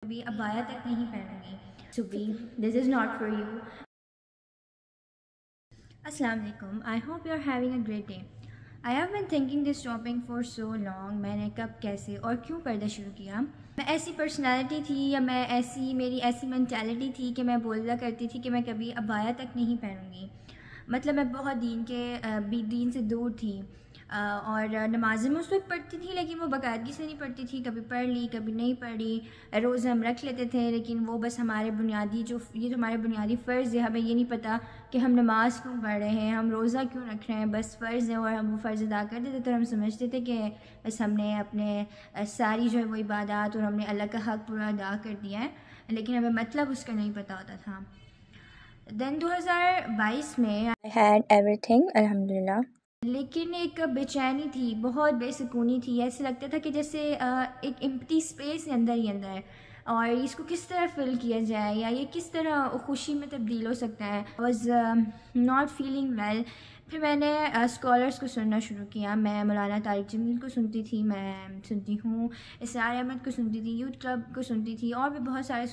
ابھی ابایا تک نہیں پہنوں گی. سبھی this is not for you. السلام علیکم. I hope you are having a great day. I have been thinking this topic for so long. میں نے کب کیسے اور کیوں پردہ شروع کیا. میں ایسی پرسنالٹی تھی یا میری ایسی مینٹیلٹی تھی کہ میں بولا کرتی تھی کہ میں کبھی ابایا تک نہیں پہنوں گی. مطلب میں بہت دین سے دور تھی اور نمازیں میں اس وقت پڑھتی تھی لیکن وہ باقاعدگی سے نہیں پڑھتی تھی. کبھی پڑھ لی کبھی نہیں پڑھی. روزے ہم رکھ لیتے تھے لیکن وہ بس ہمارے ہمارے بنیادی فرض ہے. ہمیں یہ نہیں پتہ کہ ہم نماز کیوں پڑھ رہے ہیں, ہم روزہ کیوں رکھ رہے ہیں. بس فرض ہے اور ہم وہ فرض ادا کر دیتے تھے. ہم سمجھتے تھے کہ بس ہم نے اپنے ساری جو ہے وہ عبادات اور ہم نے اللہ کا حق پورا ادا کر دیا ہے, لیکن ہمیں مطلب اس کا نہیں پتہ ہوتا تھا. دین 2022 میں I had everything, الحمدللہ. لیکن ایک بے چینی تھی, بہت بے سکونی تھی. ایسے لگتا تھا کہ جیسے ایک امپٹی اسپیس اندر ہی اندر ہے اور اس کو کس طرح فل کیا جائے یا یہ کس طرح خوشی میں تبدیل ہو سکتا ہے. Was not feeling well. پھر میں نے اسکالرس کو سننا شروع کیا. میں مولانا طارق جمیل کو سنتی تھی, میں سنتی ہوں, اسرار احمد کو سنتی تھی, یوتھ کلب کو سنتی تھی اور بھی بہت سارے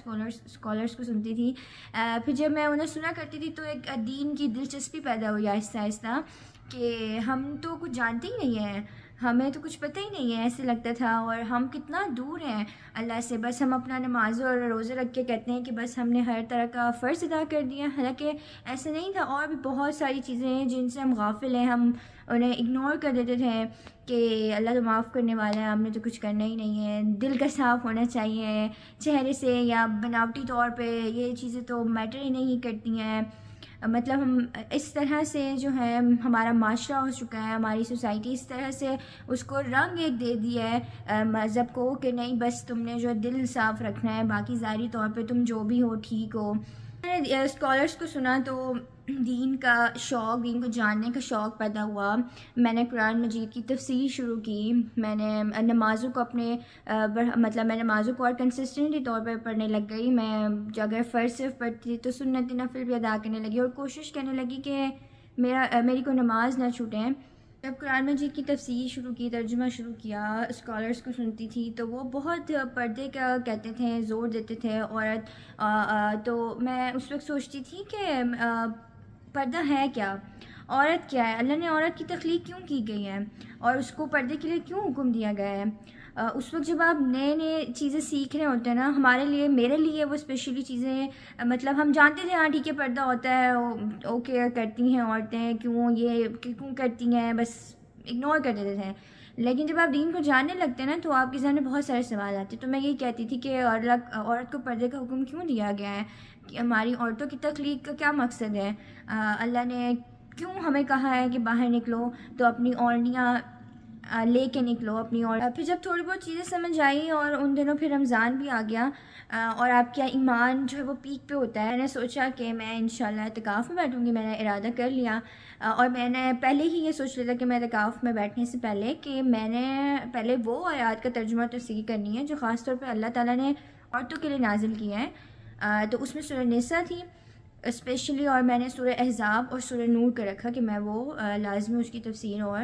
اسکالرس کو سنتی تھی. پھر جب میں انہیں سنا کرتی تھی تو ایک دین کی دلچسپی پیدا ہوئی آہستہ آہستہ کہ ہم تو کچھ جانتے ہی نہیں ہیں, ہمیں تو کچھ پتہ ہی نہیں ہے. ایسے لگتا تھا اور ہم کتنا دور ہیں اللہ سے. بس ہم اپنا نماز اور روزے رکھ کے کہتے ہیں کہ بس ہم نے ہر طرح کا فرض ادا کر دیا, حالانکہ ایسا نہیں تھا. اور بھی بہت ساری چیزیں ہیں جن سے ہم غافل ہیں, ہم انہیں اگنور کر دیتے تھے کہ اللہ تو معاف کرنے والا ہے, ہم نے تو کچھ کرنا ہی نہیں ہے. دل کا صاف ہونا چاہیے, چہرے سے یا بناوٹی طور پہ یہ چیزیں تو میٹر ہی نہیں کرتی ہیں. مطلب ہم اس طرح سے جو ہے ہمارا معاشرہ ہو چکا ہے, ہماری سوسائٹی اس طرح سے اس کو رنگ ایک دے دیا ہے مذہب کو کہ نہیں بس تم نے جو دل صاف رکھنا ہے, باقی ظاہری طور پہ تم جو بھی ہو ٹھیک ہو. میں نے اسکالرس کو سنا تو دین کو جاننے کا شوق پیدا ہوا. میں نے قرآن مجید کی تفسیر شروع کی. میں نے نمازوں کو میں نمازوں کو اور کنسسٹنٹلی طور پر پڑھنے لگ گئی. میں اگر فرض صرف پڑھتی تھی تو سنت نفل بھی ادا کرنے لگی اور کوشش کرنے لگی کہ میری کو نماز نہ چھوٹیں. جب قرآن مجید کی تفسیر شروع کی, ترجمہ شروع کیا, اسکالرس کو سنتی تھی تو وہ بہت پردے کا کہتے تھے, زور دیتے تھے عورت. تو میں اس وقت سوچتی تھی کہ پردہ ہے کیا, عورت کیا ہے, اللہ نے عورت کی تخلیق کیوں کی گئی ہے اور اس کو پردے کے لیے کیوں حکم دیا گیا ہے. اس وقت جب آپ نئے چیزیں سیکھ رہے ہوتے ہیں نا, میرے لیے وہ اسپیشلی چیزیں مطلب ہم جانتے تھے ہاں ٹھیک ہے پردہ ہوتا ہے, اوکے کرتی ہیں عورتیں, کیوں کرتی ہیں, بس اگنور کر دیتے تھے. لیکن جب آپ دین کو جاننے لگتے ہیں نا تو آپ کے ذہن میں بہت سارے سوال آتے ہیں. تو میں یہی کہتی تھی کہ عورت کو پردے کا حکم کیوں دیا گیا ہے, کہ ہماری عورتوں کی تخلیق کا کیا مقصد ہے. اللہ نے کیوں ہمیں کہا ہے کہ باہر نکلو تو اپنی اوڑھنیاں لے کے نکلو اپنی. اور پھر جب تھوڑی بہت چیزیں سمجھ آئی اور ان دنوں پھر رمضان بھی آ گیا اور آپ کا ایمان جو ہے وہ پیک پہ ہوتا ہے, میں نے سوچا کہ میں انشاءاللہ اعتکاف میں بیٹھوں گی. میں نے ارادہ کر لیا اور میں نے پہلے ہی یہ سوچ لیا تھا کہ میں اعتکاف میں بیٹھنے سے پہلے کہ میں نے پہلے وہ آیات کا ترجمہ تفسیر کرنی ہے جو خاص طور پہ اللہ تعالیٰ نے عورتوں کے لیے نازل کیا ہے. تو اس میں سورہ نساء تھی اسپیشلی, اور میں نے سورہ احزاب اور سورہ نور کا رکھا کہ میں وہ لازمی اس کی تفسیر اور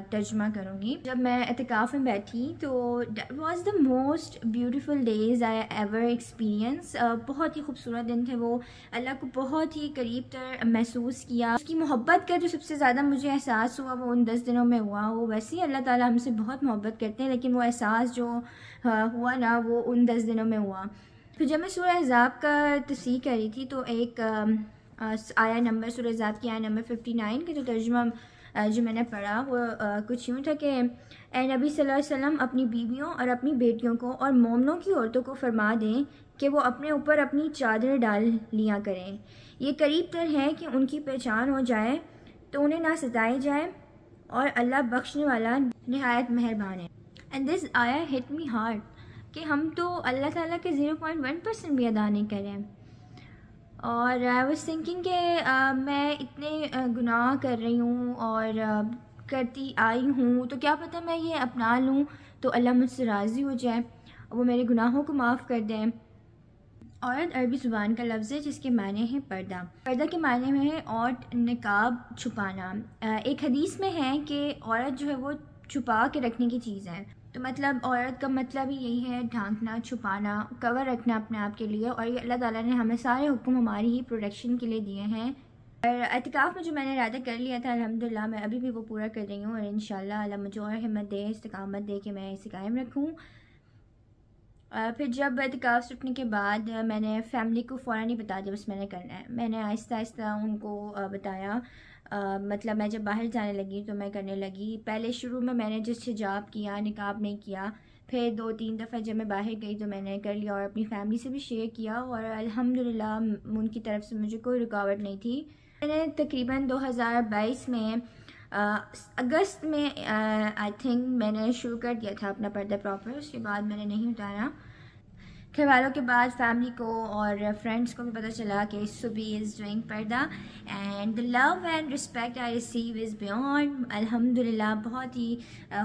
ترجمہ کروں گی. جب میں اعتکاف میں بیٹھی تو that was the most beautiful days I ever experience. بہت ہی خوبصورت دن تھے وہ. اللہ کو بہت ہی قریب تر محسوس کیا. اس کی محبت کا جو سب سے زیادہ مجھے احساس ہوا وہ ان 10 دنوں میں ہوا. وہ ویسے ہی اللہ تعالیٰ ہم سے بہت محبت کرتے ہیں, لیکن وہ احساس جو ہوا نا وہ ان 10 دنوں میں ہوا. پھر جب میں سورہ احزاب کا تفسیر کر رہی تھی تو ایک سورہ احزاب کی آیہ نمبر 59 کا جو ترجمہ جو میں نے پڑھا وہ کچھ یوں تھا کہ اے نبی صلی اللہ علیہ وسلم اپنی بیویوں اور اپنی بیٹیوں کو اور مومنوں کی عورتوں کو فرما دیں کہ وہ اپنے اوپر اپنی چادر ڈال لیا کریں. یہ قریب تر ہے کہ ان کی پہچان ہو جائے تو انہیں نہ ستائے جائے اور اللہ بخشنے والا نہایت مہربان ہے. اینڈ دس آیا ہٹ می ہارڈ کہ ہم تو اللہ تعالیٰ کے 0.1% بھی ادا نہیں کریں. اور آئی واز تھنکنگ کہ میں اتنے گناہ کر رہی ہوں اور کرتی آئی ہوں تو کیا پتہ میں یہ اپنا لوں تو اللہ مجھ سے راضی ہو جائے, وہ میرے گناہوں کو معاف کر دیں. عورت عربی زبان کا لفظ ہے جس کے معنی ہے پردہ. پردہ کے معنی میں ہے عورت نقاب چھپانا. ایک حدیث میں ہے کہ عورت جو ہے وہ چھپا کے رکھنے کی چیز ہے. تو مطلب عورت کا مطلب ہی یہی ہے ڈھانکنا، چھپانا، کور رکھنا اپنے آپ کے لیے، اور یہ اللہ تعالیٰ نے ہمیں سارے حکم ہماری ہی پروٹیکشن کے لیے دیے ہیں۔ اور اعتکاف میں جو میں نے ارادہ کر لیا تھا الحمدللہ میں ابھی بھی وہ پورا کر رہی ہوں، اور انشاءاللہ اللہ مجھے اور ہمت دے، استقامت دے کہ میں اسے قائم رکھوں۔ پھر جب اعتکاف سے اٹھنے کے بعد میں نے فیملی کو فوراً نہیں بتا دیا بس میں نے کرنا ہے، میں نے آہستہ آہستہ ان کو بتایا۔ مطلب میں جب باہر جانے لگی تو میں کرنے لگی۔ پہلے شروع میں نے جس حجاب کیا، نقاب نہیں کیا، پھر 2-3 دفعہ جب میں باہر گئی تو میں نے کر لیا اور اپنی فیملی سے بھی شیئر کیا، اور الحمدللہ ان کی طرف سے مجھے کوئی رکاوٹ نہیں تھی۔ میں نے تقریباً 2022 میں اگست میں آئی تھنک میں نے شروع کر دیا تھا اپنا پردہ پراپر، اس کے بعد میں نے نہیں اتارا۔ گھر والوں کے بعد فیملی کو اور فرینڈس کو بھی پتہ چلا کہ سبی از ڈوئنگ پردہ، and the love and respect I receive is beyond۔ الحمدللہ بہت ہی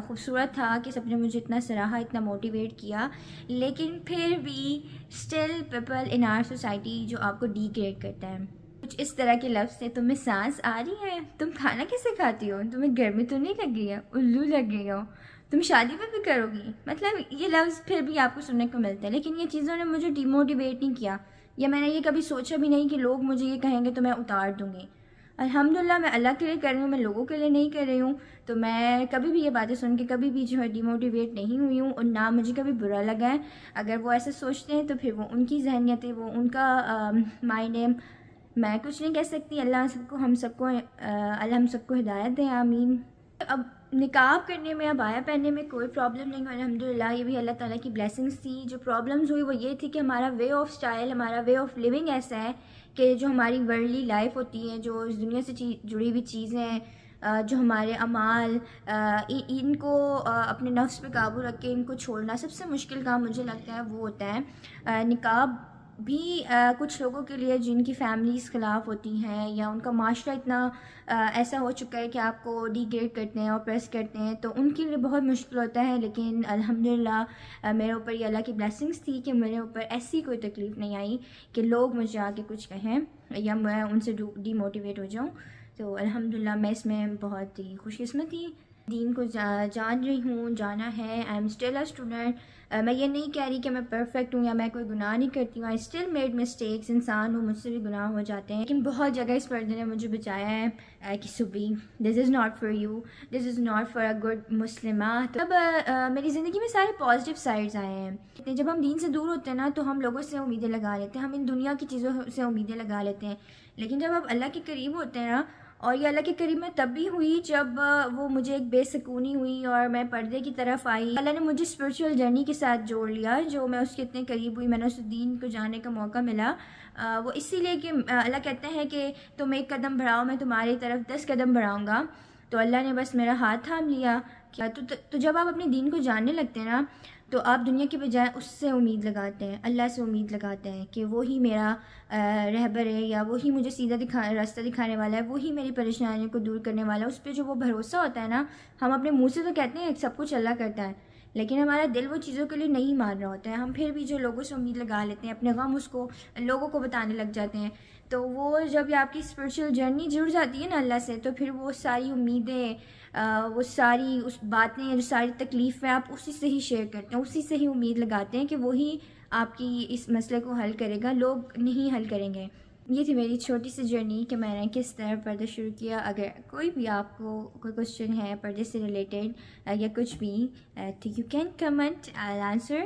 خوبصورت تھا کہ سب نے مجھے اتنا سراہا، اتنا موٹیویٹ کیا، لیکن پھر بھی still people in our society جو آپ کو ڈیگریڈ کرتا ہے، کچھ اس طرح کے لفظ سے، تمہیں سانس آ رہی ہے، تم کھانا کیسے کھاتی ہو، تمہیں گرمی تو نہیں لگ رہی ہے، الو لگ گئی ہو، تم شادی پہ بھی کرو گی، مطلب یہ لفظ پھر بھی آپ کو سننے کو ملتے ہیں۔ لیکن یہ چیزوں نے مجھے ڈی موٹیویٹ نہیں کیا، یا میں نے یہ کبھی سوچا بھی نہیں کہ لوگ مجھے یہ کہیں گے تو میں اتار دوں گی۔ الحمدللہ میں اللہ کے لیے کر رہی ہوں، میں لوگوں کے لیے نہیں کر رہی ہوں، تو میں کبھی بھی یہ باتیں سن کے کبھی بھی جو ہے ڈی موٹیویٹ نہیں ہوئی ہوں، اور نہ مجھے کبھی برا لگا ہے۔ اگر وہ ایسے سوچتے ہیں تو پھر وہ ان کی ذہنیت ہے، وہ ان کا مائنڈ ہے، میں کچھ نہیں کہہ سکتی۔ اللہ ہم سب کو ہدایت دے، آمین۔ اب نقاب کرنے میں، عبایا پہننے میں کوئی پرابلم نہیں ہوئی الحمدللہ، یہ بھی اللہ تعالیٰ کی بلیسنگس تھی۔ جو پرابلمز ہوئی وہ یہ تھی کہ ہمارا وے آف سٹائل، ہمارا وے آف لیونگ ایسا ہے کہ جو ہماری ورلڈلی لائف ہوتی ہے، جو اس دنیا سے جڑی ہوئی چیزیں، جو ہمارے اعمال، ان کو اپنے نفس پہ قابو رکھ کے ان کو چھوڑنا سب سے مشکل کام مجھے لگتا ہے وہ ہوتا ہے۔ نقاب بھی کچھ لوگوں کے لیے جن کی فیملیز خلاف ہوتی ہیں، یا ان کا معاشرہ اتنا ایسا ہو چکا ہے کہ آپ کو ڈی گریڈ کرتے ہیں اور پریس کرتے ہیں، تو ان کے لیے بہت مشکل ہوتا ہے۔ لیکن الحمدللہ میرے اوپر یہ اللہ کی بلیسنگس تھی کہ میرے اوپر ایسی کوئی تکلیف نہیں آئی کہ لوگ مجھے آ کے کچھ کہیں یا میں ان سے ڈی موٹیویٹ ہو جاؤں۔ تو الحمدللہ میں اس میں بہت ہی خوش قسمت تھی۔ دین کو جان رہی ہوں، جانا ہے۔ I am still a student. میں یہ نہیں کہہ رہی کہ میں پرفیکٹ ہوں یا میں کوئی گناہ نہیں کرتی ہوں، آئی اسٹل میڈ مسٹیکس، انسان ہوں، مجھ سے بھی گناہ ہو جاتے ہیں، لیکن بہت جگہ اس پردے نے مجھے بچایا ہے کہ سبی this is not for you, this is not for a good مسلمہ۔ اب میری زندگی میں سارے پازیٹیو سائڈز آئے ہیں۔ جب ہم دین سے دور ہوتے ہیں نا تو ہم لوگوں سے امیدیں لگا لیتے ہیں، ہم ان دنیا کی چیزوں سے امیدیں لگا لیتے ہیں، لیکن جب آپ اللہ کے قریب ہوتے ہیں نا، اور یہ اللہ کے قریب میں تب بھی ہوئی جب وہ مجھے ایک بے سکونی ہوئی اور میں پردے کی طرف آئی۔ اللہ نے مجھے اسپرچول جرنی کے ساتھ جوڑ لیا، جو میں اس کے اتنے قریب ہوئی، میں نے اس دین کو جاننے کا موقع ملا۔ وہ اسی لیے کہ اللہ کہتے ہیں کہ تم 1 قدم بڑھاؤ میں تمہاری طرف 10 قدم بڑھاؤں گا، تو اللہ نے بس میرا ہاتھ تھام لیا۔ تو جب آپ اپنے دین کو جاننے لگتے ہیں نا تو آپ دنیا کے بجائے اس سے امید لگاتے ہیں، اللہ سے امید لگاتے ہیں کہ وہی میرا رہبر ہے، یا وہی مجھے سیدھا راستہ دکھانے والا ہے، وہی میری پریشانیوں کو دور کرنے والا ہے۔ اس پہ جو وہ بھروسہ ہوتا ہے نا، ہم اپنے منہ سے تو کہتے ہیں سب کچھ اللہ کرتا ہے، لیکن ہمارا دل وہ چیزوں کے لیے نہیں مان رہا ہوتا ہے۔ ہم پھر بھی جو لوگوں سے امید لگا لیتے ہیں، اپنے غم اس کو لوگوں کو بتانے لگ جاتے ہیں، تو وہ جب آپ کی اسپرچول جرنی جڑ جاتی ہے نا اللہ سے، تو پھر وہ ساری امیدیں، وہ ساری اس باتیں، جو ساری تکلیفیں آپ اسی سے ہی شیئر کرتے ہیں، اسی سے ہی امید لگاتے ہیں کہ وہی آپ کی اس مسئلے کو حل کرے گا، لوگ نہیں حل کریں گے۔ یہ تھی میری چھوٹی سی جرنی کہ میں نے کس طرح پردہ شروع کیا۔ اگر کوئی بھی آپ کو کوئی کوشچن ہے پردے سے ریلیٹڈ یا کچھ بھی، تو you can comment, I will answer.